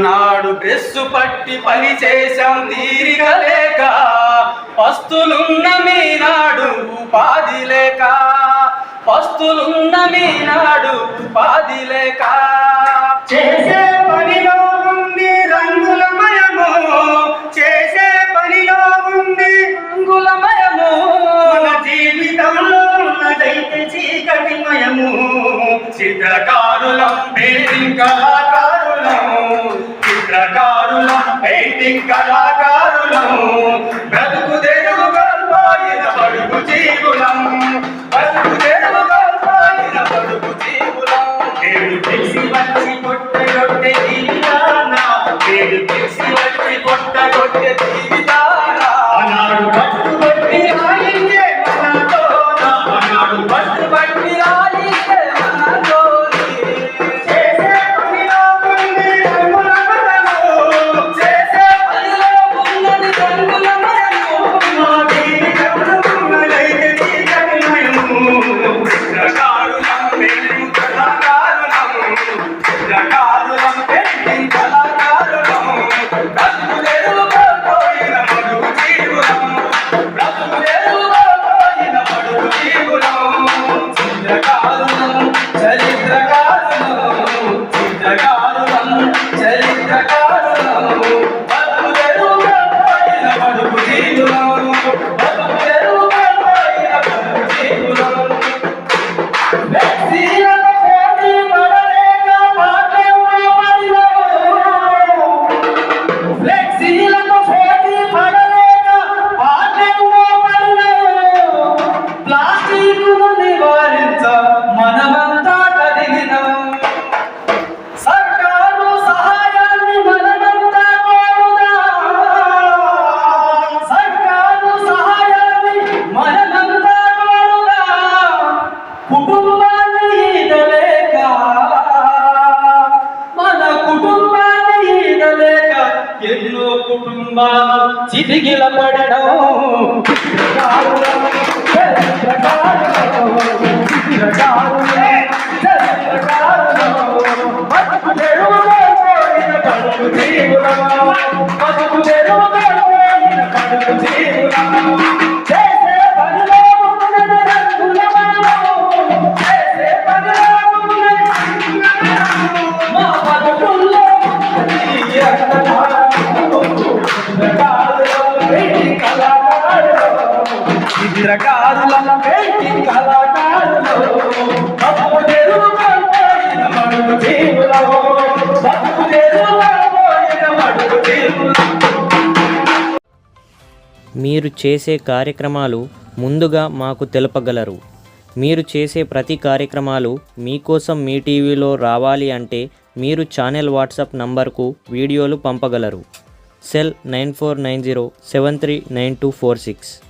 నాడు డ్రెస్సు పట్టి పని చేశాం తీరిక లేక, పస్తులున్న మీనాడు ఉపాధి లేక, పస్తులున్న మీనాడు ఉపాధి లేక. చేసే పనిలో ఉంది రంగులమయము, చేసే పనిలో ఉంది రంగులమయము, మన జీవితంలో ఉన్నదైతే చీకటిమయము. చిత్రకారులం పెయింటింగ్ కళాకారులం, చిత్రకారులం పెయింటింగ్ కళాకారులం, బ్రతుకు తెరువుగా పోయిన బడుగు జీవులం, బ్రతుకు తెరువుగా పోయిన బడుగు జీవులం. ఏడు తెలిసి వచ్చి కొట్టగొట్టే జీవితాన, ఏడు తెలిసి వచ్చి కొట్టగొట్టే జీవితాన, ఆనాడు పట్టుబట్టి రాయించే మనతోన, ఆనాడు పట్టుబట్టి రాయించే మనతోని. చేసే పనిలో ఉంది రంగులమయము, చేసే పనిలో ఉన్నది రంగులమయము, మా జీవితంలో ఉన్నదైతే చీకటిమయము. చిత్రకారులం పెయింటింగ్ కళాకారులం, చిత్రకారులం పెయింటింగ్ కళాకారులం, బ్రతుకు తెరువుగా పోయిన బడుగు జీవులం, బ్రతుకు తెరువుగా పోయిన బడుగు జీవులం. చిత్రకారులం చరిత్రకారులం, చిత్రకారులం చరిత్రకారులం, బ్రతుకు తెరువుగా పోయిన బడుగు జీవులం, బ్రతుకు తెరువుగా పోయిన బడుగు జీవులం. వ్యక్తిలకు పోటీ పడలేక పాటల్లో పడినాము, వ్యక్తిలకు పోటీ పడలేక పాటల్లో పడినాము. ప్లాస్టిక్ను నివారించ మనమంతా కదిలినాం, సర్కారు సహాయాన్ని మనమంతా కోరుదాం, సర్కారు సహాయాన్ని మనమంతా కోరుదాం. కుటుంబాన్ని ఈదలేక, మన కుటుంబాన్ని ఈదలేక ఎన్నో కుటుంబాలు చితికిల పడడం. చిత్రకారులం, చిత్రకారులం, చిత్రకారులం, చిత్రకారులం, బతుకు తెరువుగా పోయిన బడుగు జీవులం, బతుకు తెరువుగా పోయిన బడుగు జీవులం. చేసే పనిలో ఉన్నది రంగులమయము, చేసే పనిలో ఉన్నది రంగులమయము, మా బతుకుల్లో ఉన్నది రక్తధారము. చిత్రకారులం పెయింటింగ్ కళాకారులం, చిత్రకారులం పెయింటింగ్ కళాకారులం, బతుకు తెరువుగా పోయిన బడుగు జీవులం, బతుకు తెరువుగా పోయిన బడుగు జీవులం. మీరు చేసే కార్యక్రమాలు ముందుగా మాకు తెలుపగలరు. మీరు చేసే ప్రతి కార్యక్రమాలు మీకోసం మీ టీవీలో రావాలి అంటే మీరు ఛానల్ వాట్సాప్ నంబర్కు వీడియోలు పంపగలరు. సెల్ 9490739246.